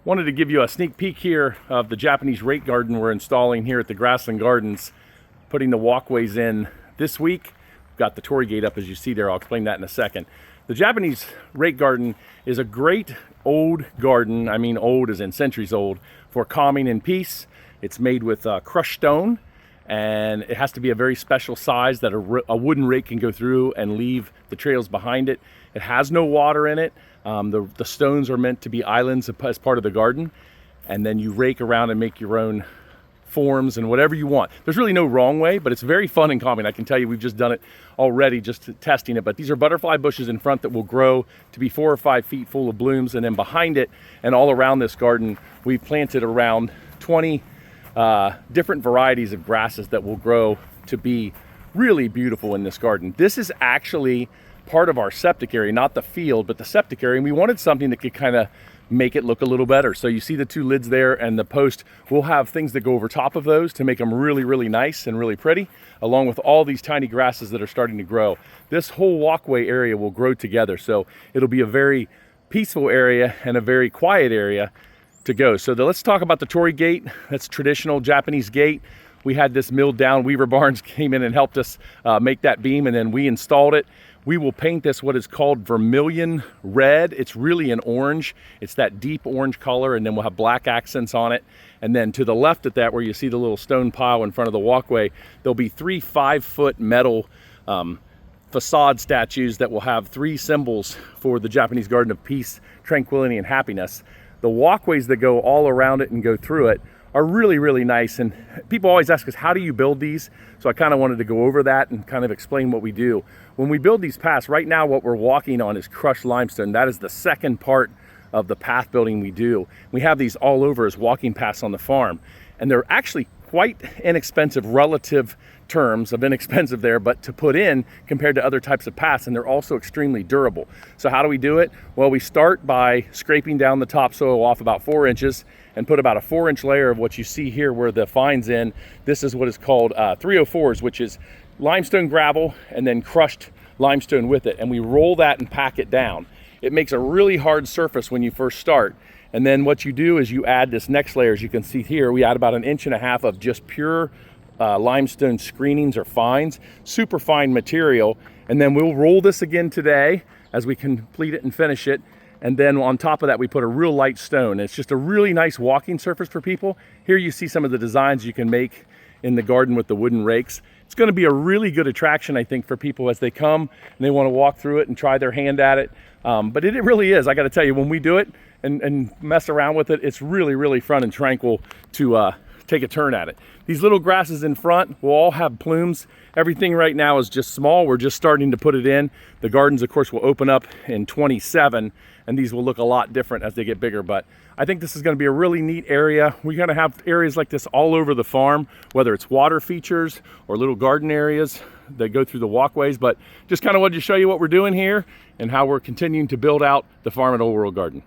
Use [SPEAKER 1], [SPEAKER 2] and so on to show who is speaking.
[SPEAKER 1] Wanted to give you a sneak peek here of the Japanese Rake Garden we're installing here at the Grassland Gardens, putting the walkways in this week. We've got the torii gate up as you see there. I'll explain that in a second. The Japanese Rake Garden is a great old garden, I mean old as in centuries old, for calming and peace. It's made with crushed stone, and it has to be a very special size that a wooden rake can go through and leave the trails behind it. It has no water in it. The stones are meant to be islands as part of the garden, and then you rake around and make your own forms and whatever you want. There's really no wrong way, but it's very fun and calming. I can tell you we've just done it already, just testing it. But these are butterfly bushes in front that will grow to be 4 or 5 feet full of blooms, and then behind it and all around this garden we've planted around 20 different varieties of grasses that will grow to be really beautiful in this garden. This is actually part of our septic area, not the field, but the septic area, and we wanted something that could kind of make it look a little better. So you see the 2 lids there, and the post will have things that go over top of those to make them really, really nice and really pretty, along with all these tiny grasses that are starting to grow. This whole walkway area will grow together, so it'll be a very peaceful area and a very quiet area to go. So let's talk about the torii gate. That's traditional Japanese gate. We had this milled down. Weaver Barnes came in and helped us make that beam, and then we installed it. We will paint this what is called vermilion red. It's really an orange. It's that deep orange color, and then we'll have black accents on it. And then to the left of that, where you see the little stone pile in front of the walkway, there'll be 3 5-foot metal facade statues that will have 3 symbols for the Japanese Garden of Peace, Tranquility, and Happiness. The walkways that go all around it and go through it are really, really nice. And people always ask us, how do you build these? So I kind of wanted to go over that and kind of explain what we do. When we build these paths, right now what we're walking on is crushed limestone. That is the second part of the path building we do. We have these all over as walking paths on the farm. And they're actually quite inexpensive, relative terms of inexpensive there, but to put in compared to other types of paths, and they're also extremely durable. So how do we do it? Well, we start by scraping down the topsoil off about 4 inches and put about a 4-inch layer of what you see here where the fine's in. This is what is called 304s, which is limestone gravel and then crushed limestone with it. And we roll that and pack it down. It makes a really hard surface when you first start. And then what you do is you add this next layer. As you can see here, we add about 1.5 inches of just pure limestone screenings or fines, super fine material. And then we'll roll this again today as we complete it and finish it. And then on top of that, we put a real light stone. It's just a really nice walking surface for people. Here you see some of the designs you can make in the garden with the wooden rakes. It's going to be a really good attraction, I think, for people as they come and they want to walk through it and try their hand at it. But it really is. I got to tell you, when we do it and mess around with it, it's really, really fun and tranquil to take a turn at it. These little grasses in front will all have plumes. Everything right now is just small. We're just starting to put it in. The gardens, of course, will open up in 27, and these will look a lot different as they get bigger. But I think this is going to be a really neat area. We're going to have areas like this all over the farm, whether it's water features or little garden areas that go through the walkways. But just kind of wanted to show you what we're doing here and how we're continuing to build out the farm at Old World Garden.